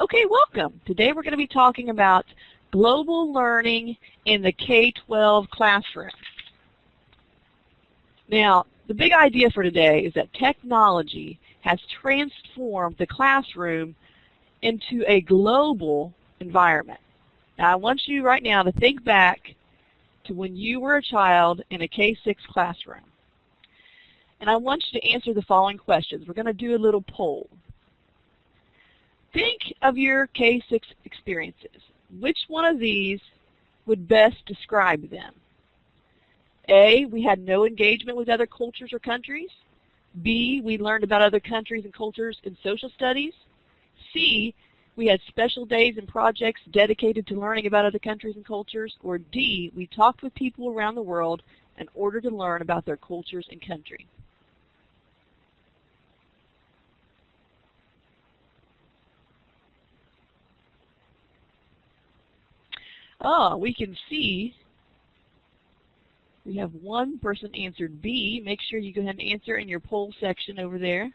Okay, welcome. Today we're going to be talking about global learning in the K-12 classroom. Now, the big idea for today is that technology has transformed the classroom into a global environment. Now, I want you right now to think back to when you were a child in a K-6 classroom. And I want you to answer the following questions. We're going to do a little poll. Think of your K-6 experiences. Which one of these would best describe them? A, we had no engagement with other cultures or countries. B, we learned about other countries and cultures in social studies. C, we had special days and projects dedicated to learning about other countries and cultures. Or D, we talked with people around the world in order to learn about their cultures and country. Oh, we can see we have one person answered B. Make sure you go ahead and answer in your poll section over there.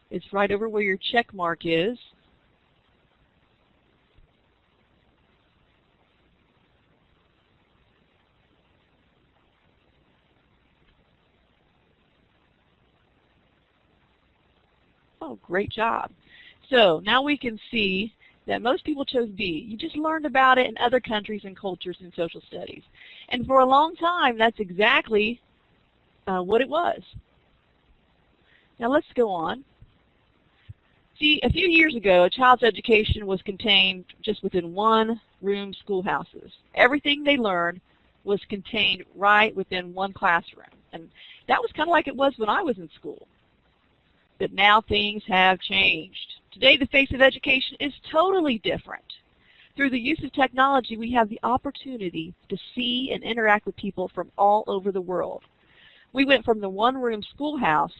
It's right over where your check mark is. Oh, great job. So now we can see that most people chose B. You just learned about it in other countries and cultures in social studies. And for a long time, that's exactly what it was. Now let's go on. See, a few years ago, a child's education was contained just within one-room schoolhouses. Everything they learned was contained right within one classroom. And that was kind of like it was when I was in school. But now things have changed. Today, the face of education is totally different. Through the use of technology, we have the opportunity to see and interact with people from all over the world. We went from the one-room schoolhouse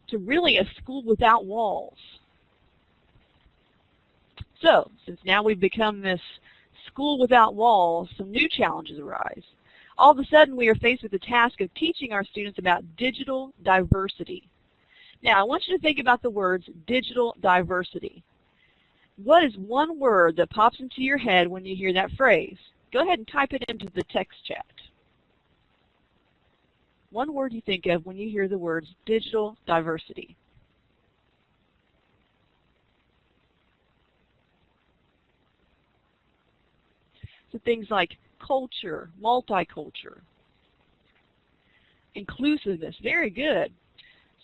to really a school without walls. So, since now we've become this school without walls, some new challenges arise. All of a sudden, we are faced with the task of teaching our students about digital diversity. Now, I want you to think about the words digital diversity. What is one word that pops into your head when you hear that phrase? Go ahead and type it into the text chat. One word you think of when you hear the words digital diversity. So things like culture, multicultural, inclusiveness, very good.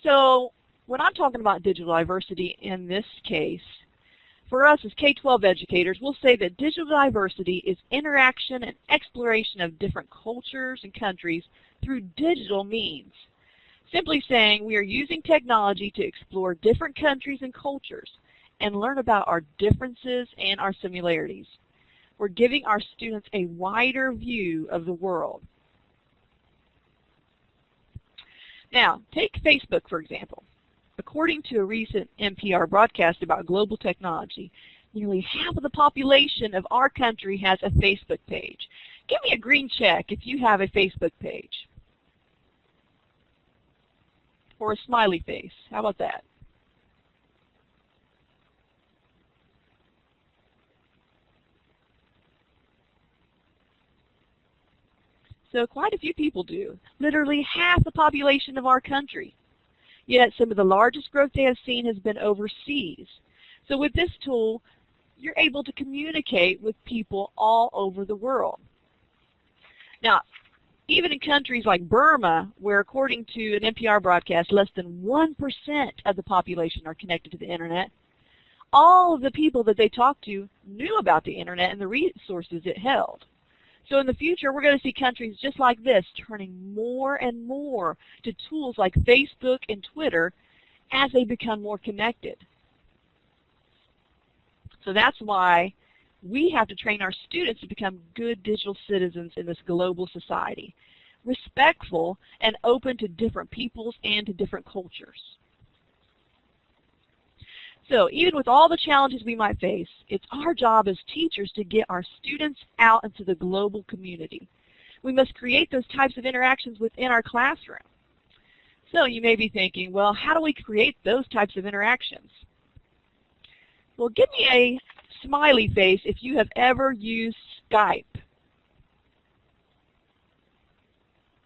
So when I'm talking about digital diversity in this case, for us as K-12 educators, we'll say that digital diversity is interaction and exploration of different cultures and countries through digital means. Simply saying we are using technology to explore different countries and cultures and learn about our differences and our similarities. We're giving our students a wider view of the world. Now, take Facebook, for example. According to a recent NPR broadcast about global technology, nearly half of the population of our country has a Facebook page. Give me a green check if you have a Facebook page. Or a smiley face. How about that? So quite a few people do. Literally half the population of our country. Yet some of the largest growth they have seen has been overseas. So with this tool, you're able to communicate with people all over the world. Now, even in countries like Burma, where according to an NPR broadcast, less than 1% of the population are connected to the Internet, all of the people that they talked to knew about the Internet and the resources it held. So in the future, we're going to see countries just like this turning more and more to tools like Facebook and Twitter as they become more connected. So that's why we have to train our students to become good digital citizens in this global society, respectful and open to different peoples and to different cultures. So even with all the challenges we might face, it's our job as teachers to get our students out into the global community. We must create those types of interactions within our classroom. So you may be thinking, well, how do we create those types of interactions? Well, give me a smiley face if you have ever used Skype.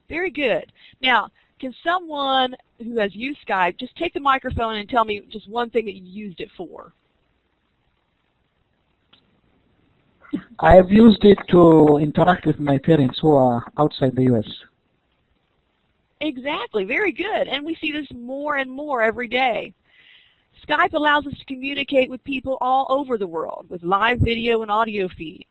Very good. Now, can someone who has used Skype just take the microphone and tell me just one thing that you used it for? I have used it to interact with my parents who are outside the U.S. Exactly. Very good. And we see this more and more every day. Skype allows us to communicate with people all over the world with live video and audio feed.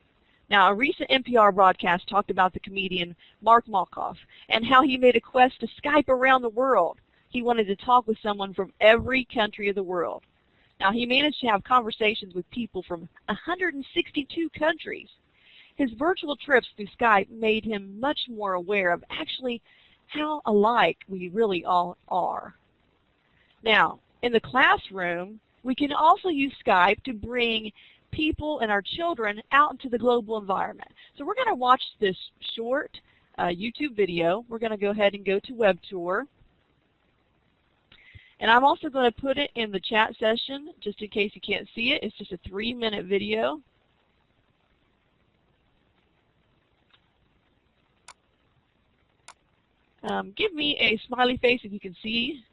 Now, a recent NPR broadcast talked about the comedian Mark Malkoff and how he made a quest to Skype around the world. He wanted to talk with someone from every country of the world. Now, he managed to have conversations with people from 162 countries. His virtual trips through Skype made him much more aware of actually how alike we really all are. Now, in the classroom, we can also use Skype to bring people and our children out into the global environment. So we're going to watch this short YouTube video. We're going to go ahead and go to Web Tour. And I'm also going to put it in the chat session just in case you can't see it. It's just a 3-minute video. Give me a smiley face if you can see.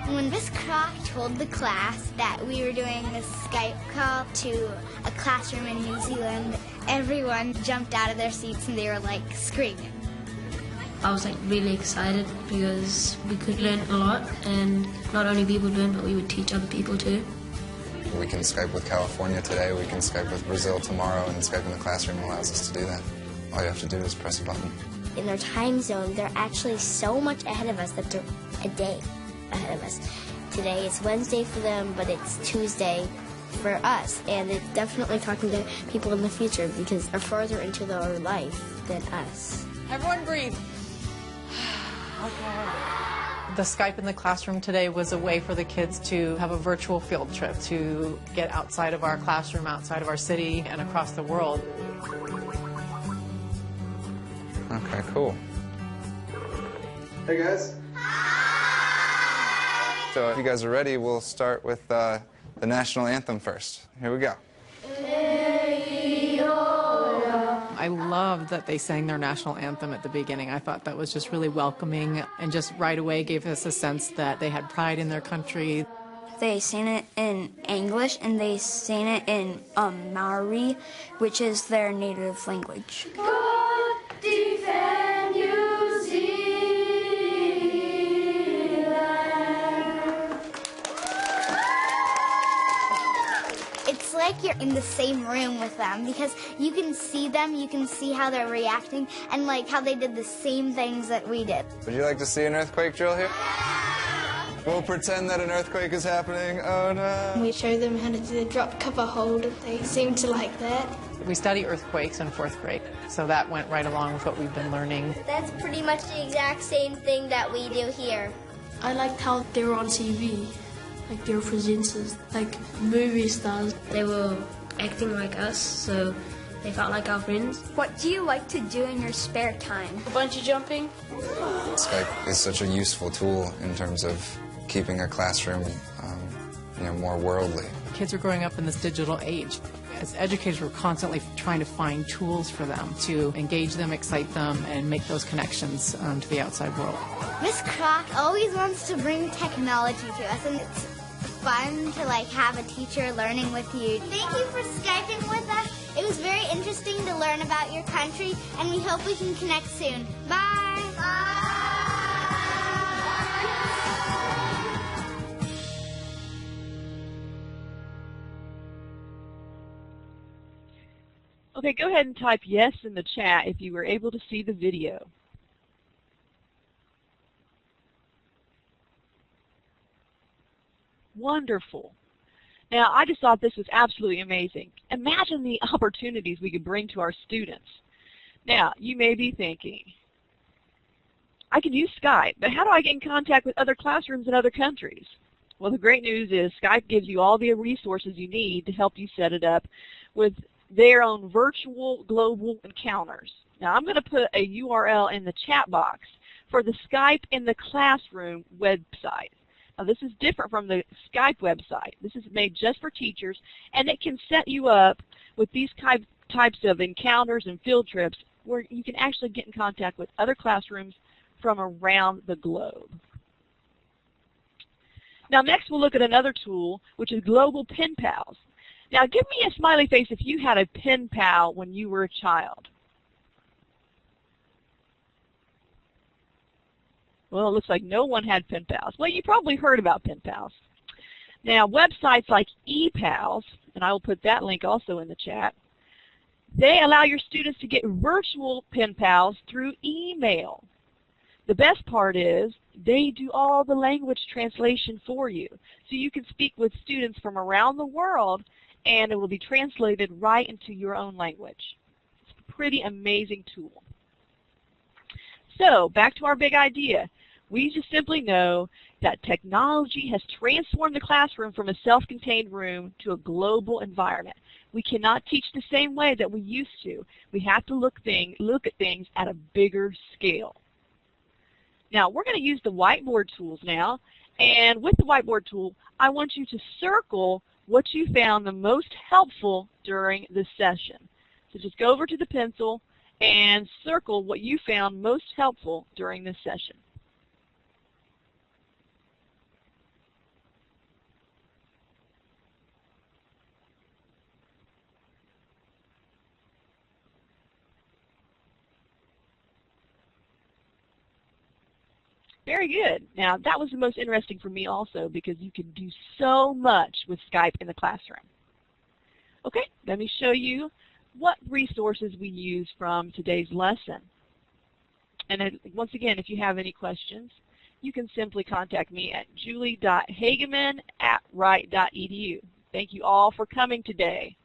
When Miss Croc told the class that we were doing a Skype call to a classroom in New Zealand, everyone jumped out of their seats and they were like screaming. I was like really excited because we could learn a lot, and not only we would learn, but we would teach other people too. We can Skype with California today, we can Skype with Brazil tomorrow, and Skype in the classroom allows us to do that. All you have to do is press a button. In their time zone, they're actually so much ahead of us that they're a day ahead of us. Today it's Wednesday for them, but it's Tuesday for us, and it's definitely talking to people in the future because they're further into their life than us. Everyone breathe. Okay. The Skype in the classroom today was a way for the kids to have a virtual field trip, to get outside of our classroom, outside of our city, and across the world. Okay, cool. Hey guys. So if you guys are ready, we'll start with the national anthem first. Here we go. I loved that they sang their national anthem at the beginning. I thought that was just really welcoming and just right away gave us a sense that they had pride in their country. They sang it in English and they sang it in Maori, which is their native language. God defend New Zealand. It's like you're in the same room with them because you can see them, you can see how they're reacting, and like how they did the same things that we did. Would you like to see an earthquake drill here? We'll pretend that an earthquake is happening. Oh no. We show them how to do the drop cover hold. They seem to like that. We study earthquakes in 4th grade, so that went right along with what we've been learning. That's pretty much the exact same thing that we do here. I liked how they were on TV, like they were presenters, like movie stars. They were acting like us, so they felt like our friends. What do you like to do in your spare time? Bungee jumping. Skype is such a useful tool in terms of keeping a classroom more worldly. Kids are growing up in this digital age. As educators, we're constantly trying to find tools for them to engage them, excite them, and make those connections to the outside world. Miss Croc always wants to bring technology to us, and it's fun to like have a teacher learning with you. Thank you for Skyping with us. It was very interesting to learn about your country, and we hope we can connect soon. Bye. Bye. Okay, go ahead and type yes in the chat if you were able to see the video. Wonderful. Now, I just thought this was absolutely amazing. Imagine the opportunities we could bring to our students. Now, you may be thinking, I can use Skype, but how do I get in contact with other classrooms in other countries? Well, the great news is Skype gives you all the resources you need to help you set it up with their own virtual global encounters. Now I'm going to put a URL in the chat box for the Skype in the Classroom website. Now this is different from the Skype website. This is made just for teachers, and it can set you up with these types of encounters and field trips where you can actually get in contact with other classrooms from around the globe. Now next we'll look at another tool, which is Global Pen Pals. Now give me a smiley face if you had a pen pal when you were a child. Well, it looks like no one had pen pals. Well, you probably heard about pen pals. Now websites like ePals, and I will put that link also in the chat, they allow your students to get virtual pen pals through email. The best part is they do all the language translation for you. So you can speak with students from around the world and it will be translated right into your own language. It's a pretty amazing tool. So back to our big idea. We just simply know that technology has transformed the classroom from a self-contained room to a global environment. We cannot teach the same way that we used to. We have to look at things at a bigger scale. Now, we're going to use the whiteboard tools now, and with the whiteboard tool, I want you to circle what you found the most helpful during this session. So just go over to the pencil and circle what you found most helpful during this session. Very good. Now that was the most interesting for me also because you can do so much with Skype in the classroom. Okay, let me show you what resources we use from today's lesson. And once again, if you have any questions, you can simply contact me at julie.hageman@wright.edu. Thank you all for coming today.